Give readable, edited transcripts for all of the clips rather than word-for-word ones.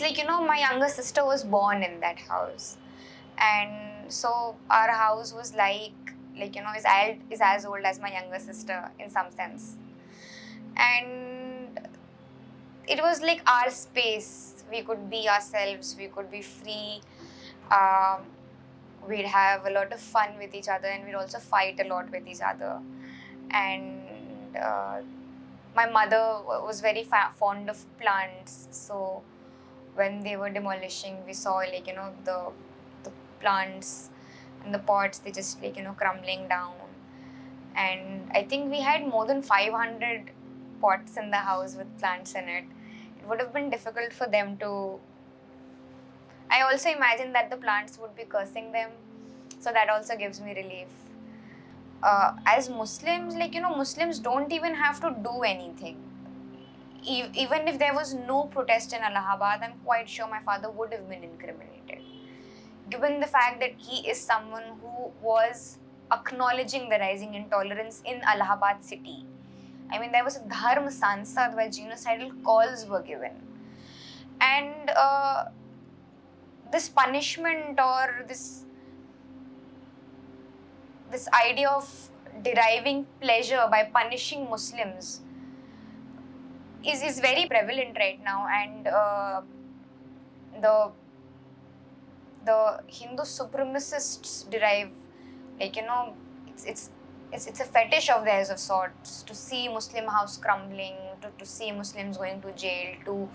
it's like, my younger sister was born in that house. And so our house was is as old as my younger sister in some sense. And it was like our space. We could be ourselves, we could be free. We'd have a lot of fun with each other, and we'd also fight a lot with each other. And my mother was very fond of plants, so when they were demolishing, we saw the plants and the pots, they just crumbling down. And I think we had more than 500 pots in the house with plants in it. It would have been difficult for them to. I also imagine that the plants would be cursing them, so that also gives me relief. As Muslims, Muslims don't even have to do anything. Even if there was no protest in Allahabad, I'm quite sure my father would have been incriminated. Given the fact that he is someone who was acknowledging the rising intolerance in Allahabad city. I mean, there was a Dharma Sansad where genocidal calls were given. And this punishment or this idea of deriving pleasure by punishing Muslims is very prevalent right now. And the Hindu supremacists derive, it's a fetish of theirs of sorts to see Muslim house crumbling, to see Muslims going to jail, to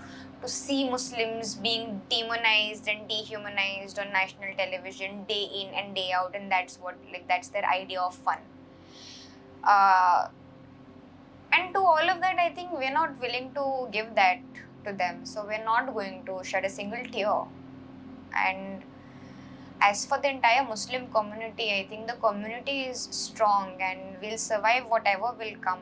see Muslims being demonized and dehumanized on national television day in and day out, and that's their idea of fun. And to all of that, I think we're not willing to give that to them, so we're not going to shed a single tear. And as for the entire Muslim community, I think the community is strong and will survive whatever will come.